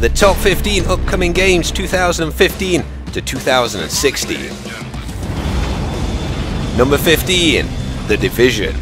the top 15 upcoming games 2015 to 2016. Number 15, The Division.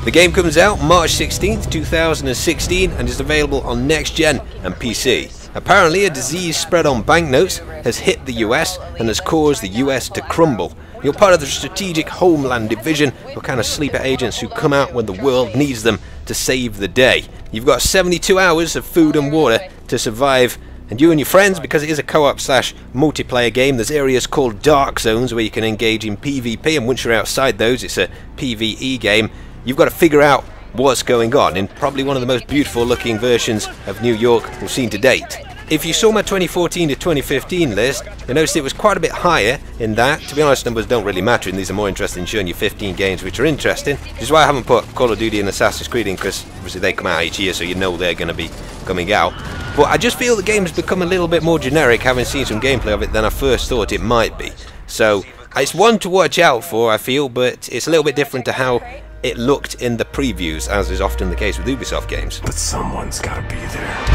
The game comes out March 16th, 2016 and is available on Next Gen and PC. Apparently a disease spread on banknotes has hit the US and has caused the US to crumble. You're part of the strategic Homeland Division, who are kind of sleeper agents who come out when the world needs them to save the day. You've got 72 hours of food and water to survive, and you and your friends, because it is a co-op / multiplayer game, there's areas called Dark Zones where you can engage in PvP, and once you're outside those it's a PvE game. You've got to figure out what's going on in probably one of the most beautiful looking versions of New York we've seen to date. If you saw my 2014 to 2015 list, you'll notice it was quite a bit higher in that. To be honest, numbers don't really matter, and these are more interested in showing you 15 games which are interesting, which is why I haven't put Call of Duty and Assassin's Creed in, because obviously they come out each year, so you know they're going to be coming out. But I just feel the game's become a little bit more generic, having seen some gameplay of it, than I first thought it might be. So it's one to watch out for, I feel, but it's a little bit different to how it looked in the previews, as is often the case with Ubisoft games. But someone's gotta be there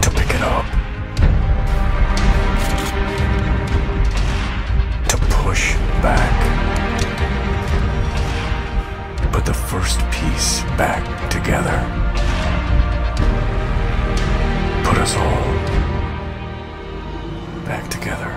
to pick it up, to push back, put the first piece back together, put us all back together.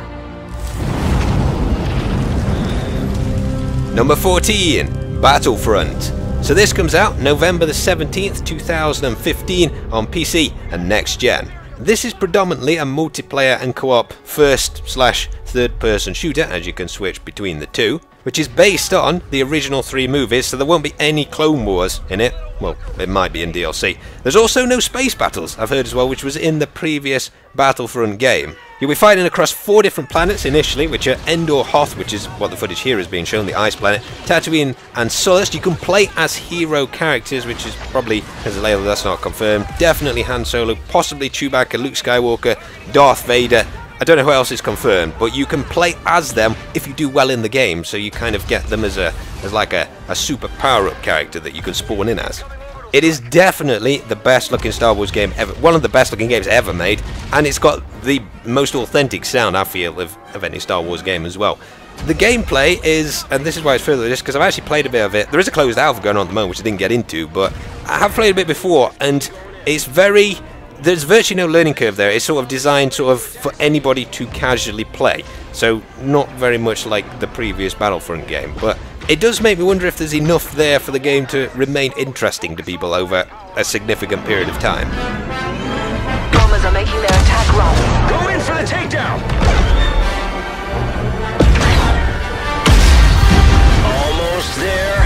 Number 14, Battlefront. So this comes out November the 17th, 2015 on PC and Next Gen. This is predominantly a multiplayer and co-op first / third person shooter, as you can switch between the two, which is based on the original 3 movies, so there won't be any Clone Wars in it. Well, it might be in DLC. There's also no space battles, I've heard as well, which was in the previous Battlefront game. You'll be fighting across 4 different planets initially, which are Endor Hoth, which is what the footage here is being shown, the ice planet, Tatooine and Sullust. You can play as hero characters, which is probably, as a label that's not confirmed, definitely Han Solo, possibly Chewbacca, Luke Skywalker, Darth Vader. I don't know who else is confirmed, but you can play as them if you do well in the game, so you kind of get them as like a super power-up character that you can spawn in as. It is definitely the best looking Star Wars game ever, one of the best looking games ever made, and it's got the most authentic sound, I feel, of any Star Wars game as well. The gameplay is, and this is why it's further this, because I've actually played a bit of it. There is a closed alpha going on at the moment, which I didn't get into, but I have played a bit before, and it's very... There's virtually no learning curve there. It's sort of designed for anybody to casually play, so not very much like the previous Battlefront game, but it does make me wonder if there's enough there for the game to remain interesting to people over a significant period of time. Bombers are making their attack run. Go in for the takedown! Almost there.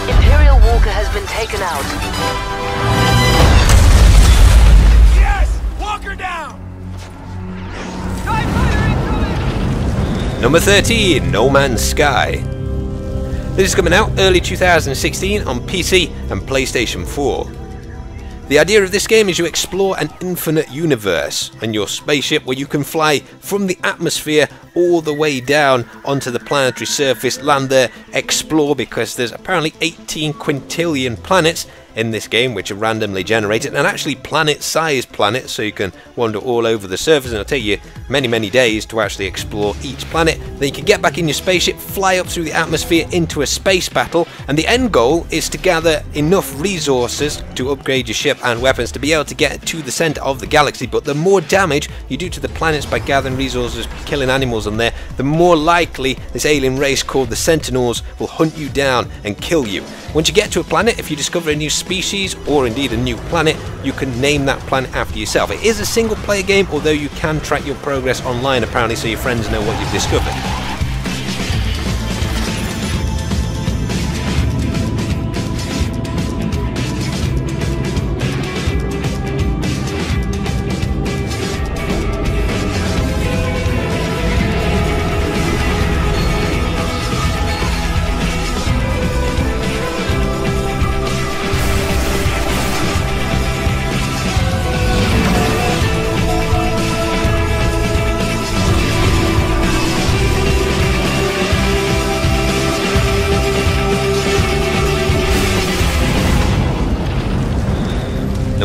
Imperial Walker has been taken out. Yes! Walker down! Number 13, No Man's Sky. This is coming out early 2016 on PC and PlayStation 4. The idea of this game is you explore an infinite universe and your spaceship, where you can fly from the atmosphere all the way down onto the planetary surface, land there, explore, because there's apparently 18 quintillion planets in this game which are randomly generated, and actually planet-sized planets, so you can wander all over the surface, and it'll take you many days to actually explore each planet. Then you can get back in your spaceship, fly up through the atmosphere into a space battle, and the end goal is to gather enough resources to upgrade your ship and weapons to be able to get to the center of the galaxy. But the more damage you do to the planets by gathering resources, killing animals on there, the more likely this alien race called the Sentinels will hunt you down and kill you. Once you get to a planet, if you discover a new species or indeed a new planet, you can name that planet after yourself. It is a single player game, although you can track your progress online apparently, so your friends know what you've discovered.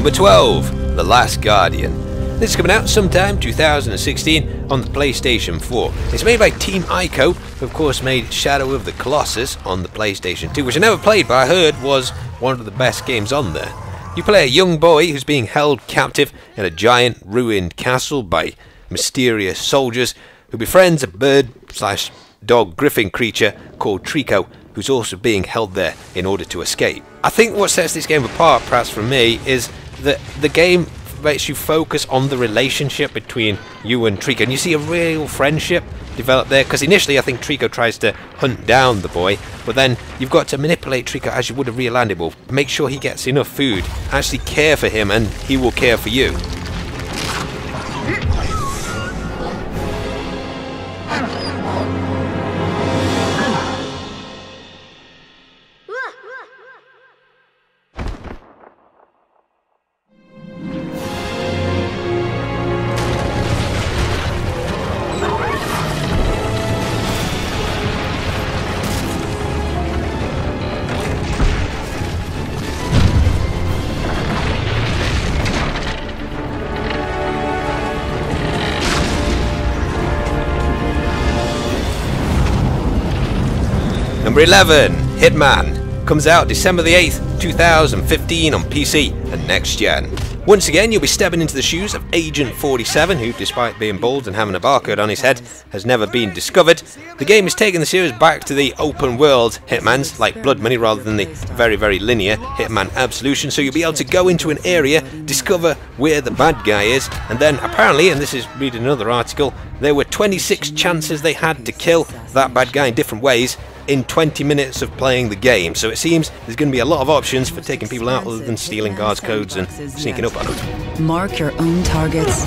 Number 12, The Last Guardian. This is coming out sometime 2016 on the PlayStation 4. It's made by Team Ico, who of course made Shadow of the Colossus on the PlayStation 2, which I never played but I heard was one of the best games on there. You play a young boy who's being held captive in a giant ruined castle by mysterious soldiers who befriends a bird/dog griffin creature called Trico, who's also being held there in order to escape. I think what sets this game apart, perhaps from me, is that the game lets you focus on the relationship between you and Trico, and you see a real friendship develop there, because initially I think Trico tries to hunt down the boy, but then you've got to manipulate Trico as you would a real animal, make sure he gets enough food, actually care for him, and he will care for you. Number 11, Hitman, comes out December the 8th, 2015 on PC and Next Gen. Once again, you'll be stepping into the shoes of Agent 47, who, despite being bald and having a barcode on his head, has never been discovered. The game is taking the series back to the open world Hitmans, like Blood Money, rather than the very, very linear Hitman Absolution, so you'll be able to go into an area, discover where the bad guy is, and then apparently, and this is reading another article, there were 26 chances they had to kill that bad guy in different ways in 20 minutes of playing the game, so it seems there's going to be a lot of options for taking people out other than stealing guards' codes and sneaking up on them. Mark your own targets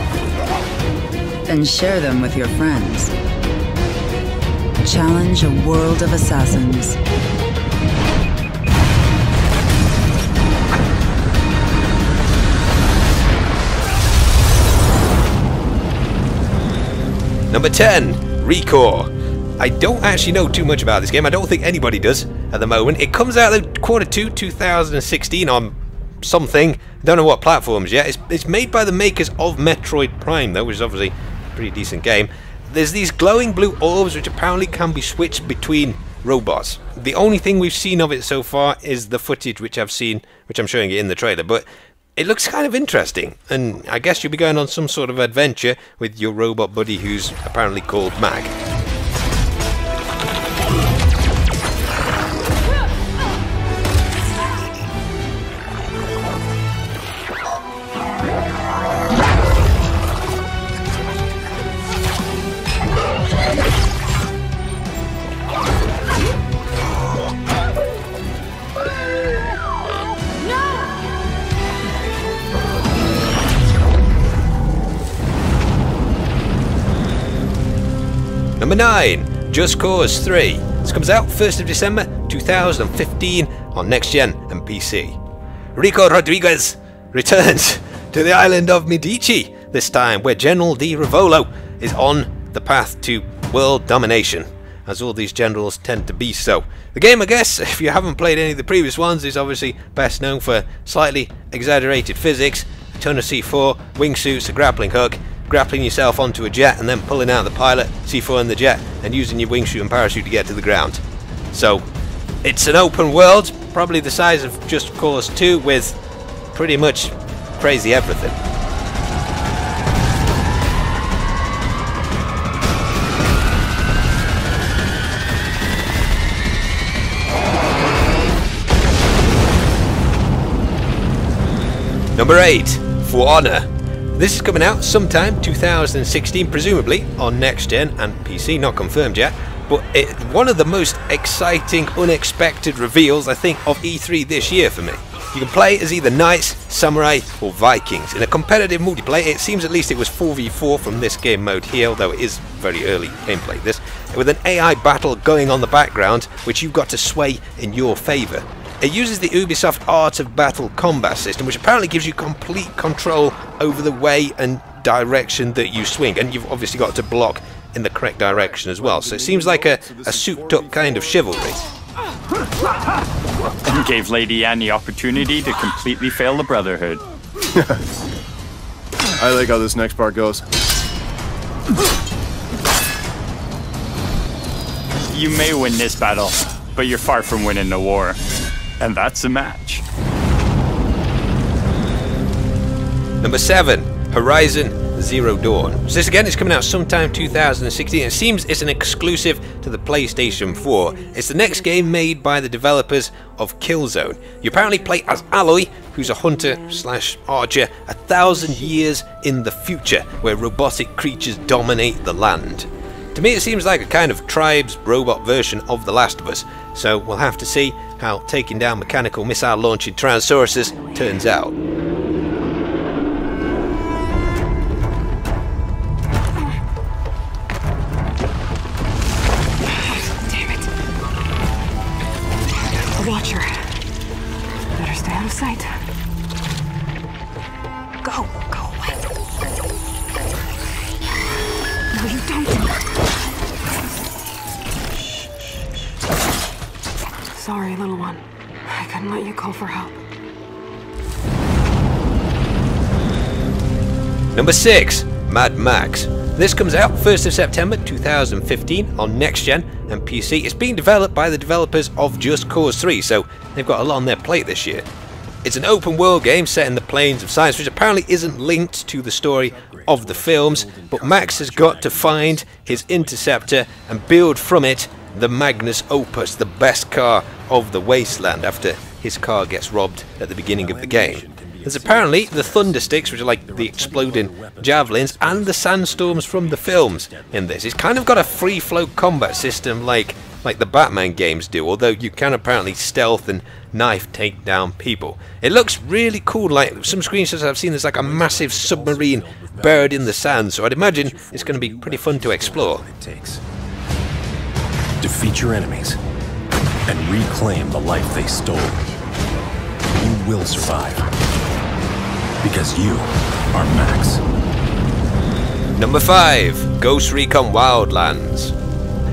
and share them with your friends. Challenge a world of assassins. Number 10, Recore. I don't actually know too much about this game. I don't think anybody does at the moment. It comes out in Q2 2016 on something. I don't know what platforms yet. It's made by the makers of Metroid Prime though, which is obviously a pretty decent game. There's these glowing blue orbs which apparently can be switched between robots. The only thing we've seen of it so far is the footage which I've seen, which I'm showing you in the trailer, but it looks kind of interesting, and I guess you'll be going on some sort of adventure with your robot buddy who's apparently called Mag. Number 9, Just Cause 3. This comes out 1st of December 2015 on Next Gen and PC. Rico Rodriguez returns to the island of Medici, this time where General Di Rivolo is on the path to world domination, as all these generals tend to be so. The game, I guess, if you haven't played any of the previous ones, is obviously best known for slightly exaggerated physics, a ton of C4, wingsuits, a grappling hook, grappling yourself onto a jet and then pulling out the pilot, C4 in the jet, and using your wingsuit and parachute to get to the ground. So, it's an open world, probably the size of Just Cause 2, with pretty much crazy everything. Number 8, For Honor. This is coming out sometime 2016, presumably on Next Gen and PC, not confirmed yet, but it's one of the most exciting, unexpected reveals, I think, of E3 this year for me. You can play as either Knights, Samurai or Vikings. In a competitive multiplayer, it seems at least it was 4v4 from this game mode here, although it is very early gameplay this, with an AI battle going on the background, which you've got to sway in your favour. It uses the Ubisoft Art of Battle combat system, which apparently gives you complete control over the way and direction that you swing, and you've obviously got to block in the correct direction as well, so it seems like a souped up kind of chivalry. And gave Lady Anne the opportunity to completely fail the Brotherhood. I like how this next part goes. You may win this battle, but you're far from winning the war. And that's a match. Number 7, Horizon Zero Dawn. So this again is coming out sometime 2016. It seems it's an exclusive to the PlayStation 4. It's the next game made by the developers of Killzone. You apparently play as Aloy, who's a hunter/archer 1,000 years in the future, where robotic creatures dominate the land. To me it seems like a kind of Tribes robot version of The Last of Us, so we'll have to see how taking down mechanical missile launching Tyrannosauruses turns out. Damn it. A watcher. Better stay out of sight. Go away. No, you don't. Sorry, little one. I couldn't let you call for help. Number 6, Mad Max. This comes out 1st of September 2015 on Next Gen and PC. It's being developed by the developers of Just Cause 3, so they've got a lot on their plate this year. It's an open world game set in the plains of science, which apparently isn't linked to the story of the films, but Max has got to find his interceptor and build from it the Magnus Opus, the best car of the wasteland, after his car gets robbed at the beginning of the game. There's apparently the Thundersticks, which are like the exploding javelins, and the sandstorms from the films in this. It's kind of got a free-flow combat system like the Batman games do, although you can apparently stealth and knife take down people. It looks really cool. Like some screenshots I've seen, there's like a massive submarine buried in the sand, so I'd imagine it's going to be pretty fun to explore. Defeat your enemies and reclaim the life they stole. You will survive because you are Max. Number 5, Ghost Recon Wildlands.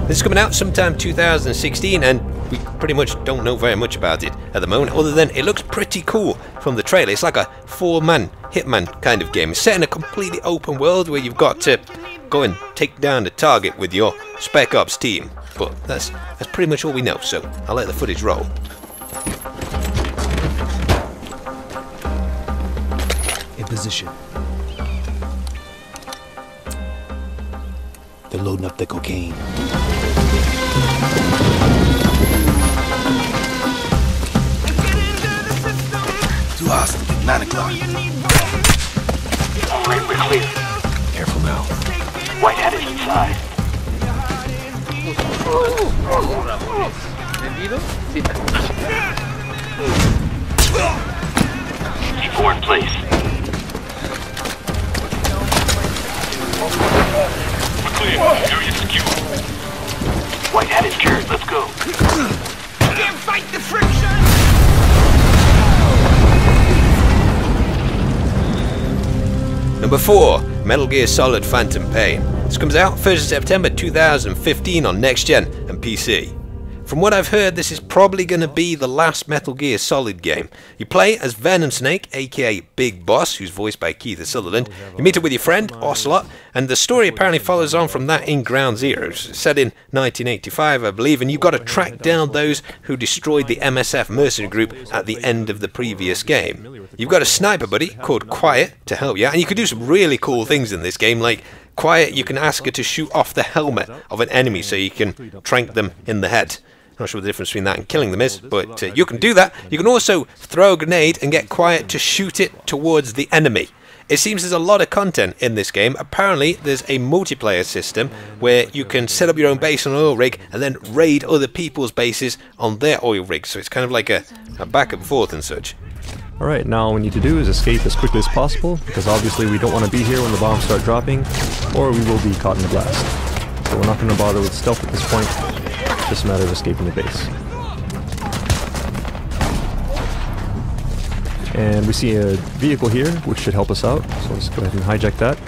This is coming out sometime 2016 and we pretty much don't know very much about it at the moment, other than it looks pretty cool from the trailer. It's like a 4-man Hitman kind of game. It's set in a completely open world where you've got to go and take down the target with your Spec Ops team. But that's pretty much all we know, so I'll let the footage roll. In position. They're loading up the cocaine. Too hostile. 9 o'clock. Alright, we're clear. Careful now. Whitehead is inside. C4 in place. We're clear. Area secure. Whitehead is secured. Let's go. Can't fight the friction! Number 4, Metal Gear Solid Phantom Pain. This comes out 1st of September 2015 on Next Gen and PC. From what I've heard, this is probably going to be the last Metal Gear Solid game. You play as Venom Snake, aka Big Boss, who's voiced by Keith Sutherland. You meet up with your friend, Ocelot, and the story apparently follows on from that in Ground Zero. It's set in 1985, I believe, and you've got to track down those who destroyed the MSF mercenary group at the end of the previous game. You've got a sniper buddy called Quiet to help you, and you can do some really cool things in this game, like Quiet, you can ask her to shoot off the helmet of an enemy so you can trank them in the head. Not sure what the difference between that and killing them is, but you can do that. You can also throw a grenade and get Quiet to shoot it towards the enemy. It seems there's a lot of content in this game. Apparently there's a multiplayer system where you can set up your own base on an oil rig and then raid other people's bases on their oil rigs. So it's kind of like a back and forth and such. Alright, now all we need to do is escape as quickly as possible, because obviously we don't want to be here when the bombs start dropping, or we will be caught in the blast. So we're not going to bother with stealth at this point, it's just a matter of escaping the base. And we see a vehicle here, which should help us out, so let's go ahead and hijack that.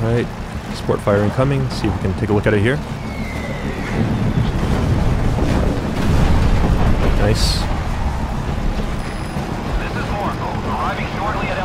Alright, just support fire incoming. See if we can take a look at it here. Nice. This is Oracle, arriving shortly at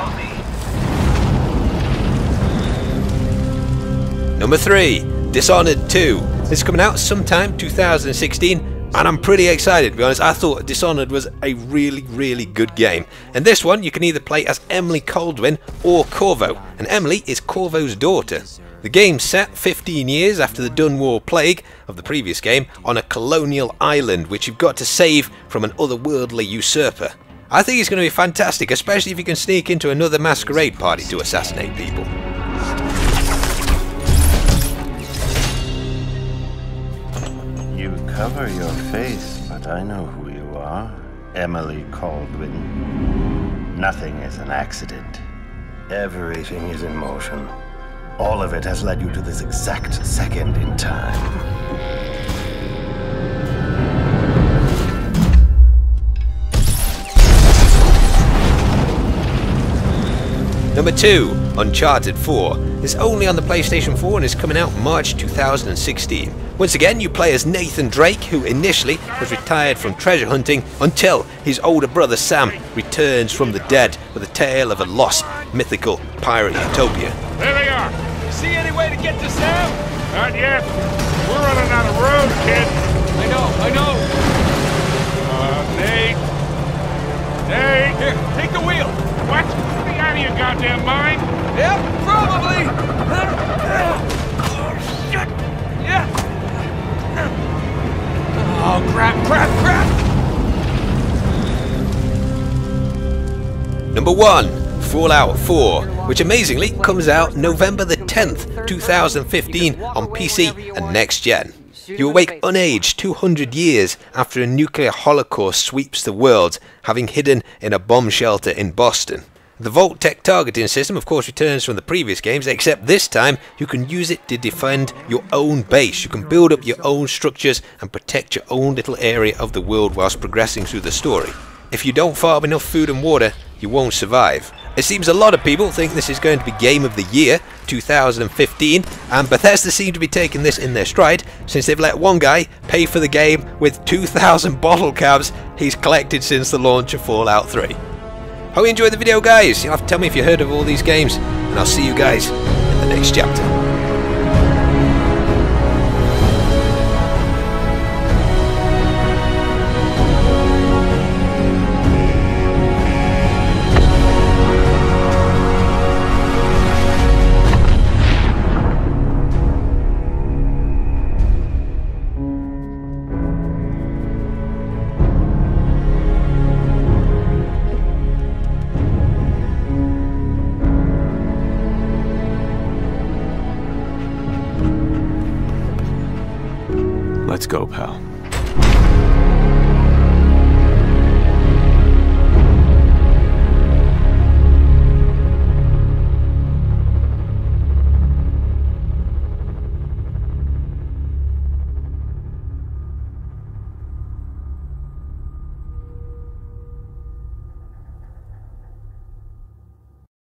LZ. Number 3, Dishonored 2. This is coming out sometime 2016, and I'm pretty excited, to be honest. I thought Dishonored was a really good game. And this one, you can either play as Emily Kaldwin or Corvo, and Emily is Corvo's daughter. The game's set 15 years after the Dunwar Plague of the previous game on a colonial island which you've got to save from an otherworldly usurper. I think it's going to be fantastic, especially if you can sneak into another masquerade party to assassinate people. You cover your face, but I know who you are. Emily Kaldwin. Nothing is an accident. Everything is in motion. All of it has led you to this exact second in time. Number 2, Uncharted 4. It's only on the PlayStation 4 and is coming out March 2016. Once again, you play as Nathan Drake, who initially was retired from treasure hunting until his older brother Sam returns from the dead with a tale of a lost, mythical pirate utopia. There they are. See any way to get to Sam? Not yet. We're running out of road, kid. I know. Nate. Here, take the wheel. What? Are you out of your goddamn mind? Yep, probably. Oh, shit. Yeah. Oh, crap. Number 1, Fallout 4, which amazingly comes out November the 10th, 2015 on PC and next gen. You awake unaged 200 years after a nuclear holocaust sweeps the world, having hidden in a bomb shelter in Boston. The Vault-Tec targeting system of course returns from the previous games, except this time you can use it to defend your own base. You can build up your own structures and protect your own little area of the world whilst progressing through the story. If you don't farm enough food and water, you won't survive. It seems a lot of people think this is going to be Game of the Year 2015, and Bethesda seem to be taking this in their stride, since they've let one guy pay for the game with 2,000 bottle caps he's collected since the launch of Fallout 3. Hope you enjoyed the video, guys. You'll have to tell me if you heard of all these games, and I'll see you guys in the next chapter. Let's go, pal.